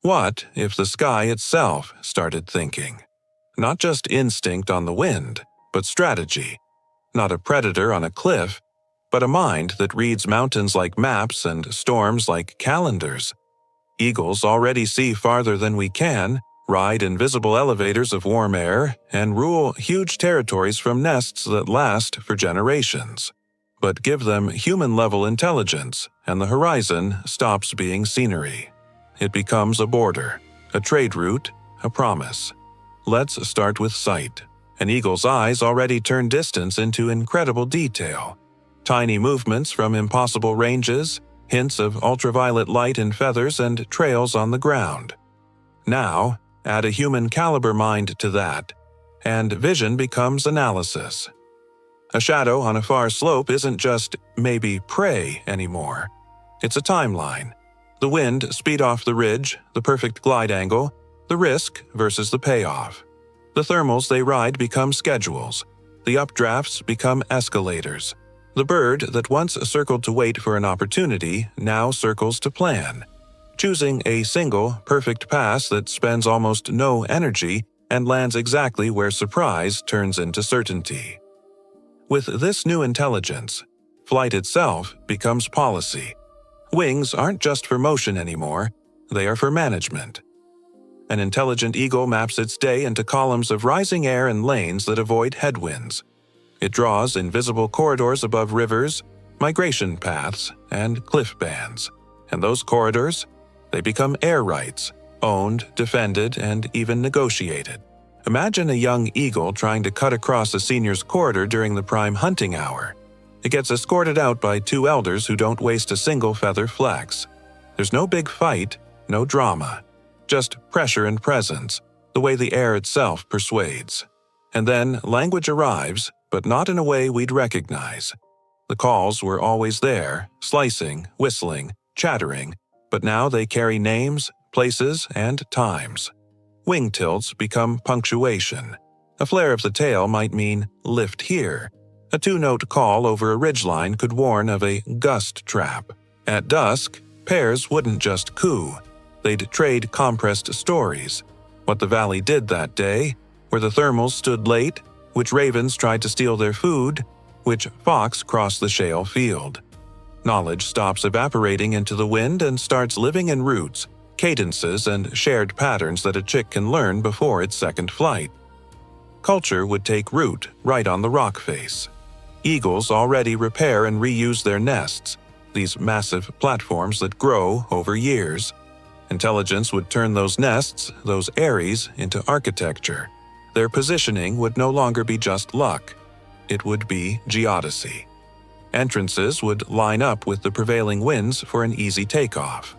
What if the sky itself started thinking? Not just instinct on the wind, but strategy. Not a predator on a cliff, but a mind that reads mountains like maps and storms like calendars. Eagles already see farther than we can, ride invisible elevators of warm air, and rule huge territories from nests that last for generations. But give them human-level intelligence, and the horizon stops being scenery. It becomes a border, a trade route, a promise. Let's start with sight. An eagle's eyes already turn distance into incredible detail. Tiny movements from impossible ranges, hints of ultraviolet light in feathers and trails on the ground. Now, add a human-caliber mind to that, and vision becomes analysis. A shadow on a far slope isn't just maybe prey anymore. It's a timeline. The wind, speed off the ridge, the perfect glide angle, the risk versus the payoff. The thermals they ride become schedules. The updrafts become escalators. The bird that once circled to wait for an opportunity now circles to plan, choosing a single, perfect pass that spends almost no energy and lands exactly where surprise turns into certainty. With this new intelligence, flight itself becomes policy. Wings aren't just for motion anymore, they are for management. An intelligent eagle maps its day into columns of rising air and lanes that avoid headwinds. It draws invisible corridors above rivers, migration paths, and cliff bands. And those corridors, they become air rights, owned, defended, and even negotiated. Imagine a young eagle trying to cut across a senior's corridor during the prime hunting hour. It gets escorted out by two elders who don't waste a single feather flex. There's no big fight, no drama. Just pressure and presence, the way the air itself persuades. And then language arrives, but not in a way we'd recognize. The calls were always there, slicing, whistling, chattering, but now they carry names, places, and times. Wing tilts become punctuation. A flare of the tail might mean lift here. A two-note call over a ridgeline could warn of a gust trap. At dusk, pairs wouldn't just coo. They'd trade compressed stories. What the valley did that day, where the thermals stood late, which ravens tried to steal their food, which fox crossed the shale field. Knowledge stops evaporating into the wind and starts living in roots, cadences, and shared patterns that a chick can learn before its second flight. Culture would take root right on the rock face. Eagles already repair and reuse their nests, these massive platforms that grow over years. Intelligence would turn those nests, those eyries, into architecture. Their positioning would no longer be just luck. It would be geodesy. Entrances would line up with the prevailing winds for an easy takeoff.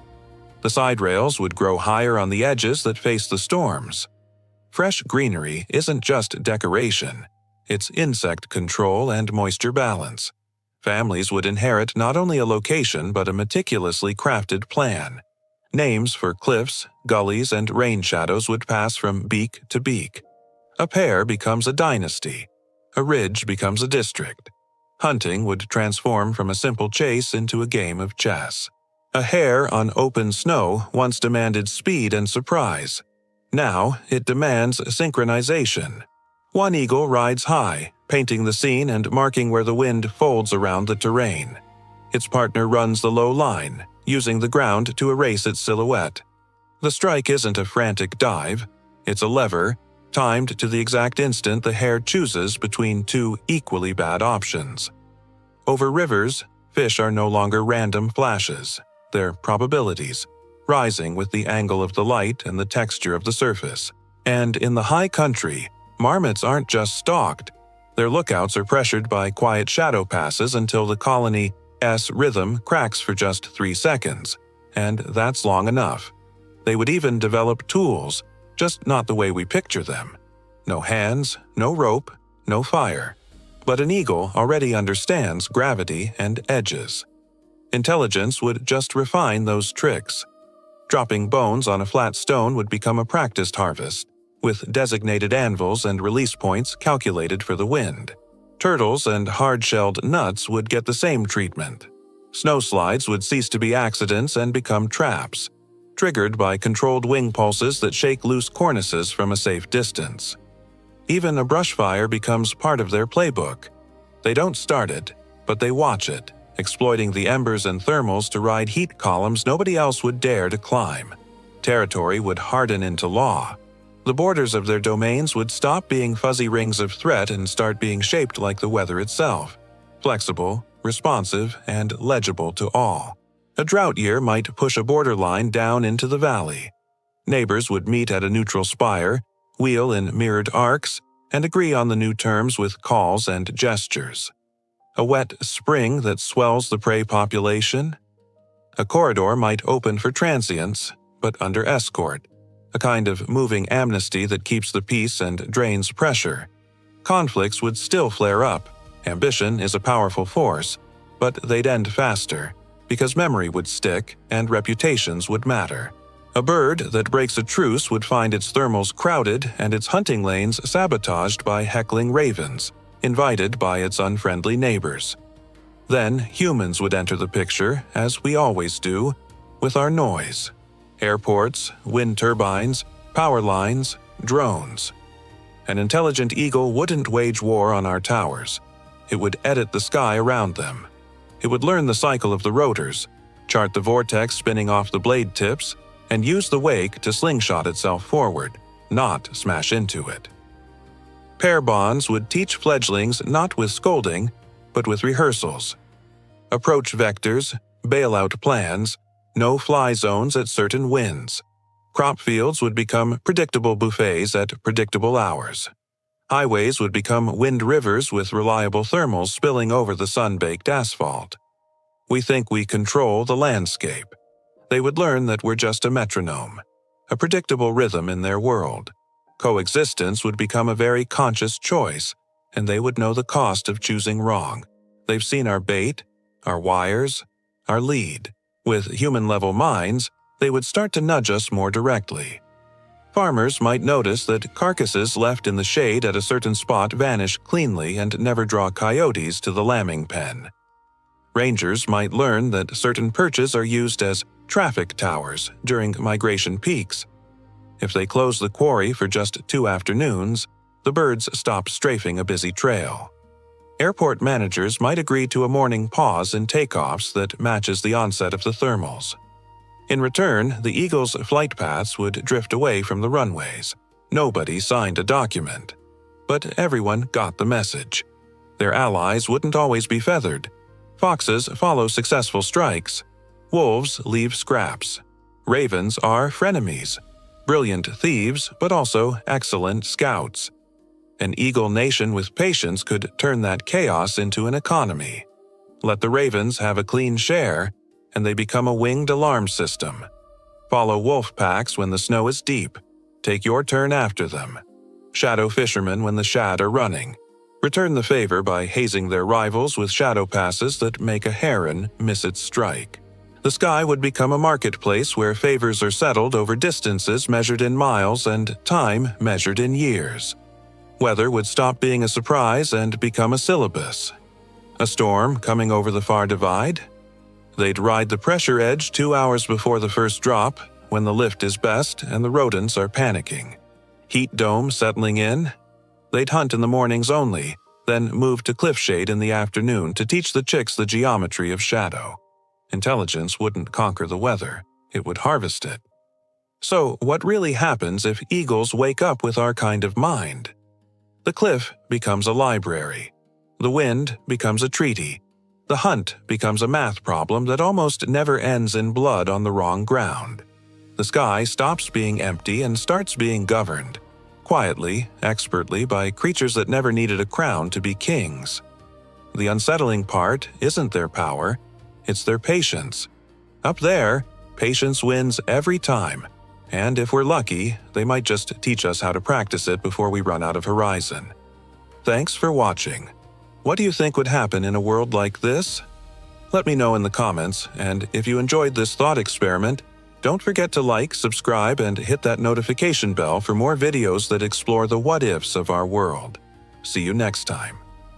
The side rails would grow higher on the edges that face the storms. Fresh greenery isn't just decoration. It's insect control and moisture balance. Families would inherit not only a location but a meticulously crafted plan. Names for cliffs, gullies, and rain shadows would pass from beak to beak. A pair becomes a dynasty. A ridge becomes a district. Hunting would transform from a simple chase into a game of chess. A hare on open snow once demanded speed and surprise. Now it demands synchronization. One eagle rides high, painting the scene and marking where the wind folds around the terrain. Its partner runs the low line, using the ground to erase its silhouette. The strike isn't a frantic dive. It's a lever, timed to the exact instant the hare chooses between two equally bad options. Over rivers, fish are no longer random flashes. They're probabilities, rising with the angle of the light and the texture of the surface. And in the high country, marmots aren't just stalked. Their lookouts are pressured by quiet shadow passes until the colony's rhythm cracks for just 3 seconds. And that's long enough. They would even develop tools, just not the way we picture them. No hands, no rope, no fire. But an eagle already understands gravity and edges. Intelligence would just refine those tricks. Dropping bones on a flat stone would become a practiced harvest, with designated anvils and release points calculated for the wind. Turtles and hard-shelled nuts would get the same treatment. Snowslides would cease to be accidents and become traps. triggered by controlled wing pulses that shake loose cornices from a safe distance. Even a brush fire becomes part of their playbook. They don't start it, but they watch it, exploiting the embers and thermals to ride heat columns nobody else would dare to climb. Territory would harden into law. The borders of their domains would stop being fuzzy rings of threat and start being shaped like the weather itself, flexible, responsive, and legible to all. A drought year might push a borderline down into the valley. Neighbors would meet at a neutral spire, wheel in mirrored arcs, and agree on the new terms with calls and gestures. A wet spring that swells the prey population. A corridor might open for transients, but under escort, a kind of moving amnesty that keeps the peace and drains pressure. Conflicts would still flare up. Ambition is a powerful force, but they'd end faster, because memory would stick and reputations would matter. A bird that breaks a truce would find its thermals crowded and its hunting lanes sabotaged by heckling ravens, invited by its unfriendly neighbors. Then humans would enter the picture, as we always do, with our noise. Airports, wind turbines, power lines, drones. An intelligent eagle wouldn't wage war on our towers. It would edit the sky around them. It would learn the cycle of the rotors, chart the vortex spinning off the blade tips, and use the wake to slingshot itself forward, not smash into it. Pair bonds would teach fledglings not with scolding, but with rehearsals. Approach vectors, bailout plans, no-fly zones at certain winds. Crop fields would become predictable buffets at predictable hours. Highways would become wind rivers with reliable thermals spilling over the sun-baked asphalt. We think we control the landscape. They would learn that we're just a metronome, a predictable rhythm in their world. Coexistence would become a very conscious choice, and they would know the cost of choosing wrong. They've seen our bait, our wires, our lead. With human-level minds, they would start to nudge us more directly. Farmers might notice that carcasses left in the shade at a certain spot vanish cleanly and never draw coyotes to the lambing pen. Rangers might learn that certain perches are used as traffic towers during migration peaks. If they close the quarry for just 2 afternoons, the birds stop strafing a busy trail. Airport managers might agree to a morning pause in takeoffs that matches the onset of the thermals. In return, the Eagle's flight paths would drift away from the runways. Nobody signed a document. But everyone got the message. Their allies wouldn't always be feathered. Foxes follow successful strikes. Wolves leave scraps. Ravens are frenemies. Brilliant thieves, but also excellent scouts. An eagle nation with patience could turn that chaos into an economy. Let the ravens have a clean share, and they become a winged alarm system. Follow wolf packs when the snow is deep. Take your turn after them. Shadow fishermen when the shad are running. Return the favor by hazing their rivals with shadow passes that make a heron miss its strike. The sky would become a marketplace where favors are settled over distances measured in miles and time measured in years. Weather would stop being a surprise and become a syllabus. A storm coming over the far divide? They'd ride the pressure edge 2 hours before the first drop, when the lift is best and the rodents are panicking. Heat dome settling in? They'd hunt in the mornings only, then move to cliff shade in the afternoon to teach the chicks the geometry of shadow. Intelligence wouldn't conquer the weather, it would harvest it. So, what really happens if eagles wake up with our kind of mind? The cliff becomes a library. The wind becomes a treaty. The hunt becomes a math problem that almost never ends in blood on the wrong ground. The sky stops being empty and starts being governed, quietly, expertly, by creatures that never needed a crown to be kings. The unsettling part isn't their power, it's their patience. Up there, patience wins every time, and if we're lucky, they might just teach us how to practice it before we run out of horizon. Thanks for watching. What do you think would happen in a world like this? Let me know in the comments, and if you enjoyed this thought experiment, don't forget to like, subscribe, and hit that notification bell for more videos that explore the what-ifs of our world. See you next time.